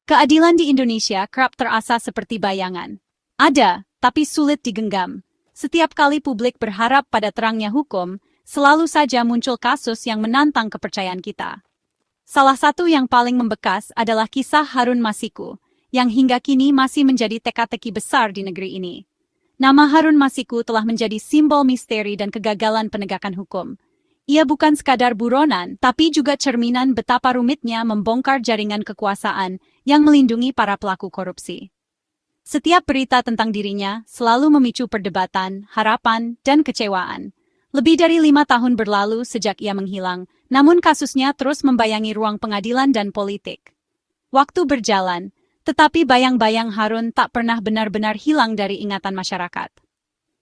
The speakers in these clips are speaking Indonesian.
Keadilan di Indonesia kerap terasa seperti bayangan. Ada, tapi sulit digenggam. Setiap kali publik berharap pada terangnya hukum, selalu saja muncul kasus yang menantang kepercayaan kita. Salah satu yang paling membekas adalah kisah Harun Masiku, yang hingga kini masih menjadi teka-teki besar di negeri ini. Nama Harun Masiku telah menjadi simbol misteri dan kegagalan penegakan hukum. Ia bukan sekadar buronan, tapi juga cerminan betapa rumitnya membongkar jaringan kekuasaan yang melindungi para pelaku korupsi. Setiap berita tentang dirinya selalu memicu perdebatan, harapan, dan kecewaan. Lebih dari 5 tahun berlalu sejak ia menghilang, namun kasusnya terus membayangi ruang pengadilan dan politik. Waktu berjalan, tetapi bayang-bayang Harun tak pernah benar-benar hilang dari ingatan masyarakat.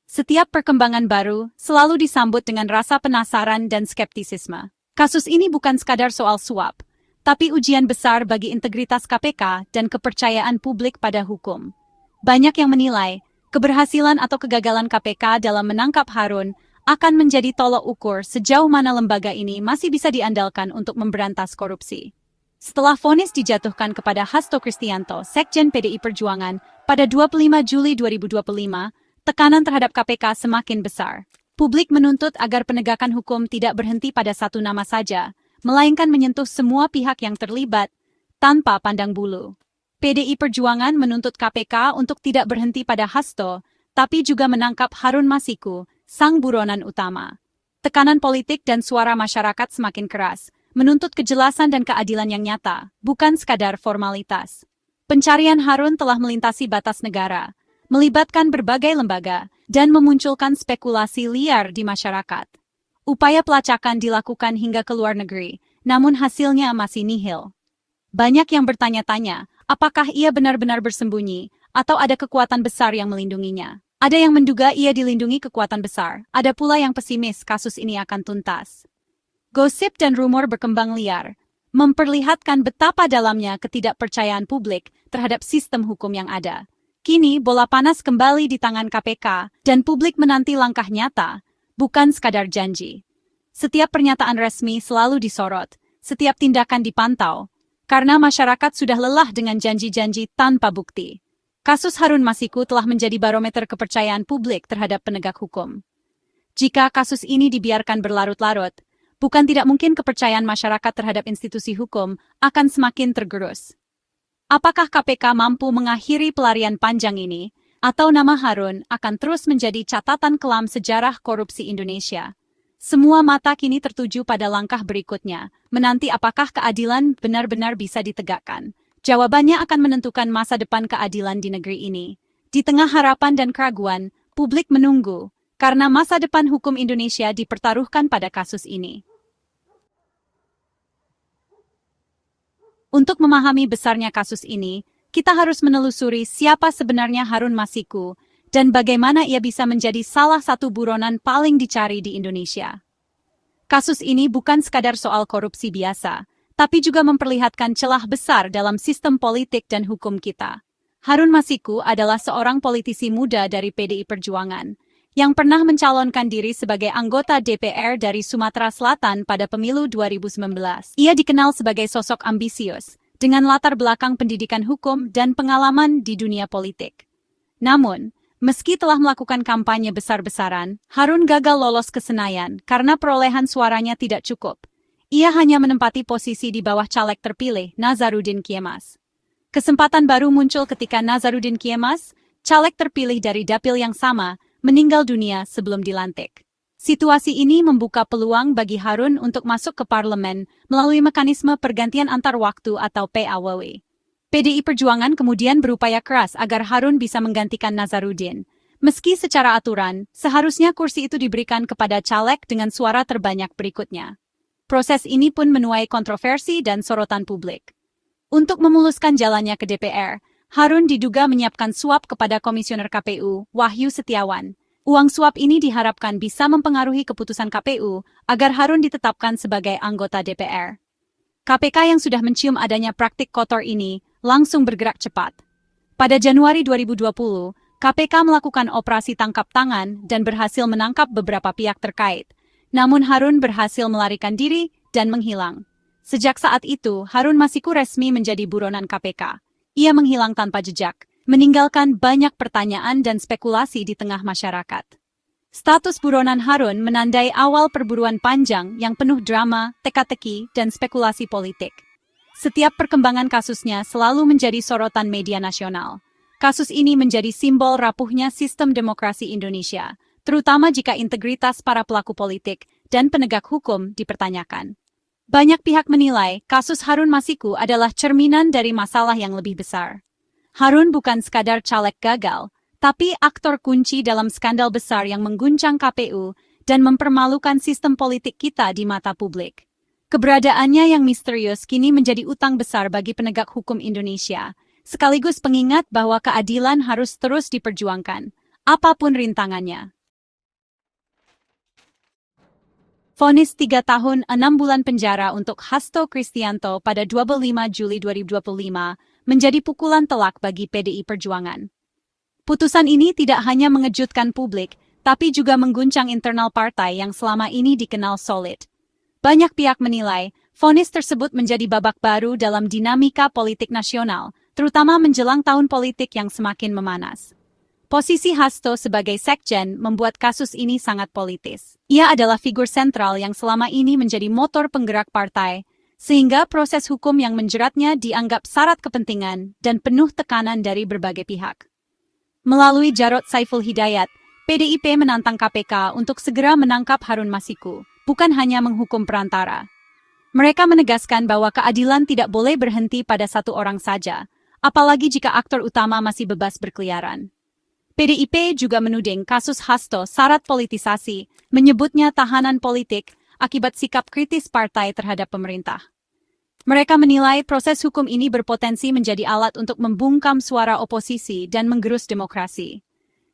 Setiap perkembangan baru selalu disambut dengan rasa penasaran dan skeptisisme. Kasus ini bukan sekadar soal suap, tapi ujian besar bagi integritas KPK dan kepercayaan publik pada hukum. Banyak yang menilai, keberhasilan atau kegagalan KPK dalam menangkap Harun akan menjadi tolok ukur sejauh mana lembaga ini masih bisa diandalkan untuk memberantas korupsi. Setelah vonis dijatuhkan kepada Hasto Kristianto, Sekjen PDI Perjuangan, pada 25 Juli 2025, tekanan terhadap KPK semakin besar. Publik menuntut agar penegakan hukum tidak berhenti pada satu nama saja, melainkan menyentuh semua pihak yang terlibat, tanpa pandang bulu. PDI Perjuangan menuntut KPK untuk tidak berhenti pada Hasto, tapi juga menangkap Harun Masiku, sang buronan utama. Tekanan politik dan suara masyarakat semakin keras, menuntut kejelasan dan keadilan yang nyata, bukan sekadar formalitas. Pencarian Harun telah melintasi batas negara, melibatkan berbagai lembaga, dan memunculkan spekulasi liar di masyarakat. Upaya pelacakan dilakukan hingga ke luar negeri, namun hasilnya masih nihil. Banyak yang bertanya-tanya, apakah ia benar-benar bersembunyi, atau ada kekuatan besar yang melindunginya. Ada yang menduga ia dilindungi kekuatan besar, ada pula yang pesimis kasus ini akan tuntas. Gosip dan rumor berkembang liar, memperlihatkan betapa dalamnya ketidakpercayaan publik terhadap sistem hukum yang ada. Kini bola panas kembali di tangan KPK dan publik menanti langkah nyata, bukan sekadar janji. Setiap pernyataan resmi selalu disorot, setiap tindakan dipantau, karena masyarakat sudah lelah dengan janji-janji tanpa bukti. Kasus Harun Masiku telah menjadi barometer kepercayaan publik terhadap penegak hukum. Jika kasus ini dibiarkan berlarut-larut, bukan tidak mungkin kepercayaan masyarakat terhadap institusi hukum akan semakin tergerus. Apakah KPK mampu mengakhiri pelarian panjang ini, atau nama Harun akan terus menjadi catatan kelam sejarah korupsi Indonesia? Semua mata kini tertuju pada langkah berikutnya, menanti apakah keadilan benar-benar bisa ditegakkan. Jawabannya akan menentukan masa depan keadilan di negeri ini. Di tengah harapan dan keraguan, publik menunggu, karena masa depan hukum Indonesia dipertaruhkan pada kasus ini. Untuk memahami besarnya kasus ini, kita harus menelusuri siapa sebenarnya Harun Masiku dan bagaimana ia bisa menjadi salah satu buronan paling dicari di Indonesia. Kasus ini bukan sekadar soal korupsi biasa, tapi juga memperlihatkan celah besar dalam sistem politik dan hukum kita. Harun Masiku adalah seorang politisi muda dari PDI Perjuangan, yang pernah mencalonkan diri sebagai anggota DPR dari Sumatera Selatan pada pemilu 2019. Ia dikenal sebagai sosok ambisius, dengan latar belakang pendidikan hukum dan pengalaman di dunia politik. Namun, meski telah melakukan kampanye besar-besaran, Harun gagal lolos ke Senayan karena perolehan suaranya tidak cukup. Ia hanya menempati posisi di bawah caleg terpilih, Nazarudin Kiemas. Kesempatan baru muncul ketika Nazarudin Kiemas, caleg terpilih dari dapil yang sama, meninggal dunia sebelum dilantik. Situasi ini membuka peluang bagi Harun untuk masuk ke parlemen melalui mekanisme pergantian antar waktu atau PAWW. PDI Perjuangan kemudian berupaya keras agar Harun bisa menggantikan Nazarudin. Meski secara aturan, seharusnya kursi itu diberikan kepada caleg dengan suara terbanyak berikutnya. Proses ini pun menuai kontroversi dan sorotan publik. Untuk memuluskan jalannya ke DPR, Harun diduga menyiapkan suap kepada Komisioner KPU, Wahyu Setiawan. Uang suap ini diharapkan bisa mempengaruhi keputusan KPU agar Harun ditetapkan sebagai anggota DPR. KPK yang sudah mencium adanya praktik kotor ini langsung bergerak cepat. Pada Januari 2020, KPK melakukan operasi tangkap tangan dan berhasil menangkap beberapa pihak terkait. Namun Harun berhasil melarikan diri dan menghilang. Sejak saat itu, Harun Masiku resmi menjadi buronan KPK. ia menghilang tanpa jejak, meninggalkan banyak pertanyaan dan spekulasi di tengah masyarakat. Status buronan Harun menandai awal perburuan panjang yang penuh drama, teka-teki, dan spekulasi politik. Setiap perkembangan kasusnya selalu menjadi sorotan media nasional. Kasus ini menjadi simbol rapuhnya sistem demokrasi Indonesia, terutama jika integritas para pelaku politik dan penegak hukum dipertanyakan. Banyak pihak menilai kasus Harun Masiku adalah cerminan dari masalah yang lebih besar. Harun bukan sekadar caleg gagal, tapi aktor kunci dalam skandal besar yang mengguncang KPU dan mempermalukan sistem politik kita di mata publik. Keberadaannya yang misterius kini menjadi utang besar bagi penegak hukum Indonesia, sekaligus pengingat bahwa keadilan harus terus diperjuangkan, apapun rintangannya. Vonis 3 tahun 6 bulan penjara untuk Hasto Kristianto pada 25 Juli 2025 menjadi pukulan telak bagi PDI Perjuangan. Putusan ini tidak hanya mengejutkan publik, tapi juga mengguncang internal partai yang selama ini dikenal solid. Banyak pihak menilai, vonis tersebut menjadi babak baru dalam dinamika politik nasional, terutama menjelang tahun politik yang semakin memanas. Posisi Hasto sebagai sekjen membuat kasus ini sangat politis. Ia adalah figur sentral yang selama ini menjadi motor penggerak partai, sehingga proses hukum yang menjeratnya dianggap syarat kepentingan dan penuh tekanan dari berbagai pihak. Melalui Jarod Saiful Hidayat, PDIP menantang KPK untuk segera menangkap Harun Masiku, bukan hanya menghukum perantara. Mereka menegaskan bahwa keadilan tidak boleh berhenti pada satu orang saja, apalagi jika aktor utama masih bebas berkeliaran. PDIP juga menuding kasus Hasto syarat politisasi, menyebutnya tahanan politik akibat sikap kritis partai terhadap pemerintah. Mereka menilai proses hukum ini berpotensi menjadi alat untuk membungkam suara oposisi dan menggerus demokrasi.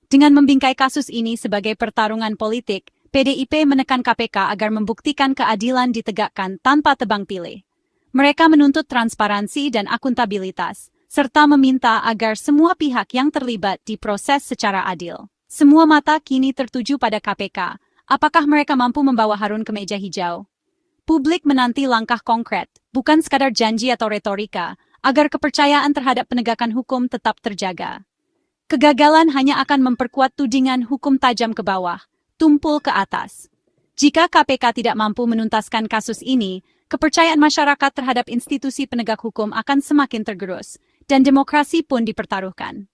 Dengan membingkai kasus ini sebagai pertarungan politik, PDIP menekan KPK agar membuktikan keadilan ditegakkan tanpa tebang pilih. Mereka menuntut transparansi dan akuntabilitas, serta meminta agar semua pihak yang terlibat diproses secara adil. Semua mata kini tertuju pada KPK. Apakah mereka mampu membawa Harun ke meja hijau? Publik menanti langkah konkret, bukan sekadar janji atau retorika, agar kepercayaan terhadap penegakan hukum tetap terjaga. Kegagalan hanya akan memperkuat tudingan hukum tajam ke bawah, tumpul ke atas. Jika KPK tidak mampu menuntaskan kasus ini, kepercayaan masyarakat terhadap institusi penegak hukum akan semakin tergerus, dan demokrasi pun dipertaruhkan.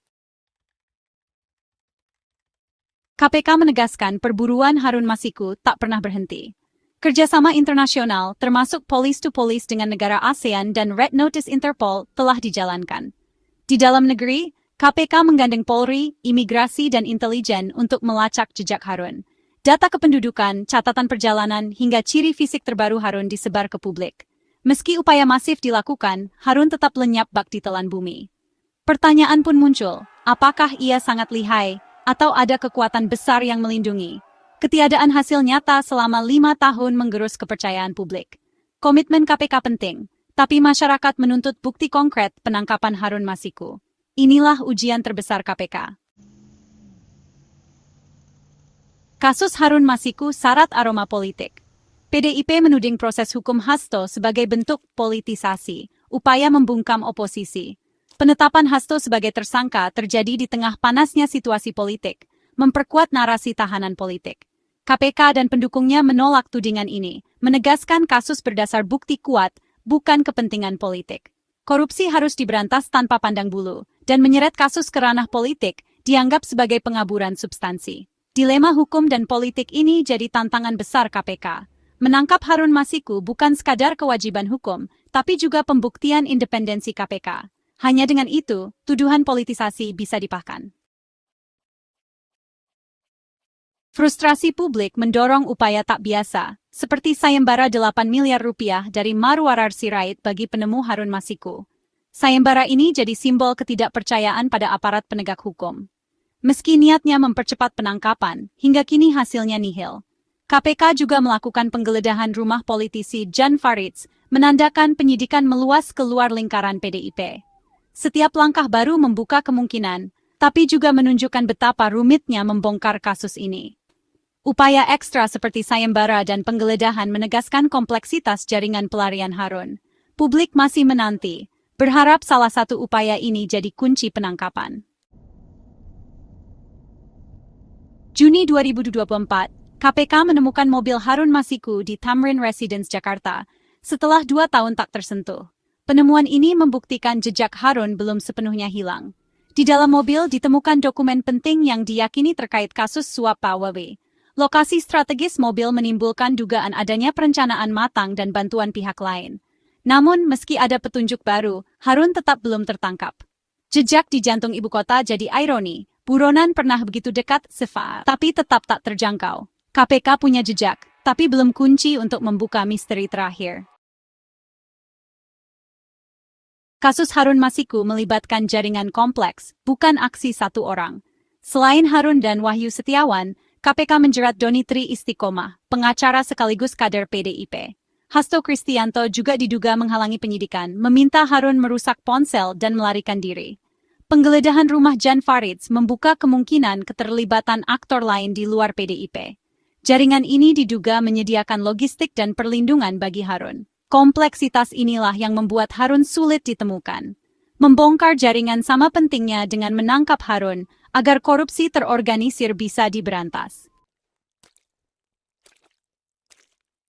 KPK menegaskan perburuan Harun Masiku tak pernah berhenti. Kerjasama internasional, termasuk police-to-police dengan negara ASEAN dan Red Notice Interpol, telah dijalankan. Di dalam negeri, KPK menggandeng Polri, imigrasi, dan intelijen untuk melacak jejak Harun. Data kependudukan, catatan perjalanan, hingga ciri fisik terbaru Harun disebar ke publik. Meski upaya masif dilakukan, Harun tetap lenyap bak di telan bumi. Pertanyaan pun muncul, apakah ia sangat lihai, atau ada kekuatan besar yang melindungi? Ketiadaan hasil nyata selama 5 tahun menggerus kepercayaan publik. Komitmen KPK penting, tapi masyarakat menuntut bukti konkret penangkapan Harun Masiku. Inilah ujian terbesar KPK. Kasus Harun Masiku syarat aroma politik. PDIP menuding proses hukum Hasto sebagai bentuk politisasi, upaya membungkam oposisi. Penetapan Hasto sebagai tersangka terjadi di tengah panasnya situasi politik, memperkuat narasi tahanan politik. KPK dan pendukungnya menolak tudingan ini, menegaskan kasus berdasar bukti kuat, bukan kepentingan politik. Korupsi harus diberantas tanpa pandang bulu, dan menyeret kasus ke ranah politik dianggap sebagai pengaburan substansi. Dilema hukum dan politik ini jadi tantangan besar KPK. Menangkap Harun Masiku bukan sekadar kewajiban hukum, tapi juga pembuktian independensi KPK. Hanya dengan itu, tuduhan politisasi bisa dipahkan. Frustrasi publik mendorong upaya tak biasa, seperti sayembara 8 miliar rupiah dari Marwarar Sirait bagi penemu Harun Masiku. Sayembara ini jadi simbol ketidakpercayaan pada aparat penegak hukum. Meski niatnya mempercepat penangkapan, hingga kini hasilnya nihil. KPK juga melakukan penggeledahan rumah politisi Jan Faridz, menandakan penyidikan meluas keluar lingkaran PDIP. Setiap langkah baru membuka kemungkinan, tapi juga menunjukkan betapa rumitnya membongkar kasus ini. Upaya ekstra seperti sayembara dan penggeledahan menegaskan kompleksitas jaringan pelarian Harun. Publik masih menanti, berharap salah satu upaya ini jadi kunci penangkapan. Juni 2024, KPK menemukan mobil Harun Masiku di Tamrin Residence, Jakarta, setelah 2 tahun tak tersentuh. Penemuan ini membuktikan jejak Harun belum sepenuhnya hilang. Di dalam mobil ditemukan dokumen penting yang diyakini terkait kasus suap Pak Wawe. Lokasi strategis mobil menimbulkan dugaan adanya perencanaan matang dan bantuan pihak lain. Namun, meski ada petunjuk baru, Harun tetap belum tertangkap. Jejak di jantung ibu kota jadi ironi. Buronan pernah begitu dekat, tapi tetap tak terjangkau. KPK punya jejak, tapi belum kunci untuk membuka misteri terakhir. Kasus Harun Masiku melibatkan jaringan kompleks, bukan aksi satu orang. Selain Harun dan Wahyu Setiawan, KPK menjerat Doni Tri Istiqomah, pengacara sekaligus kader PDIP. Hasto Kristianto juga diduga menghalangi penyidikan, meminta Harun merusak ponsel dan melarikan diri. Penggeledahan rumah Jan Farids membuka kemungkinan keterlibatan aktor lain di luar PDIP. Jaringan ini diduga menyediakan logistik dan perlindungan bagi Harun. Kompleksitas inilah yang membuat Harun sulit ditemukan. Membongkar jaringan sama pentingnya dengan menangkap Harun agar korupsi terorganisir bisa diberantas.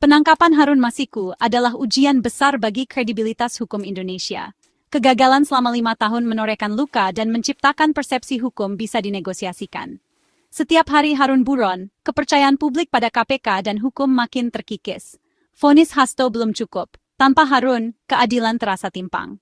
Penangkapan Harun Masiku adalah ujian besar bagi kredibilitas hukum Indonesia. Kegagalan selama 5 tahun menorehkan luka dan menciptakan persepsi hukum bisa dinegosiasikan. Setiap hari Harun buron, kepercayaan publik pada KPK dan hukum makin terkikis. Vonis Hasto belum cukup. Tanpa Harun, keadilan terasa timpang.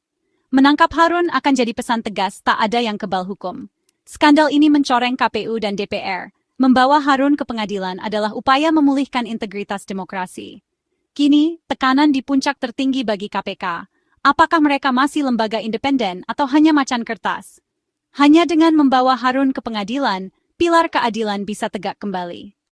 Menangkap Harun akan jadi pesan tegas tak ada yang kebal hukum. Skandal ini mencoreng KPU dan DPR. Membawa Harun ke pengadilan adalah upaya memulihkan integritas demokrasi. Kini, tekanan di puncak tertinggi bagi KPK. Apakah mereka masih lembaga independen atau hanya macan kertas? Hanya dengan membawa Harun ke pengadilan, pilar keadilan bisa tegak kembali.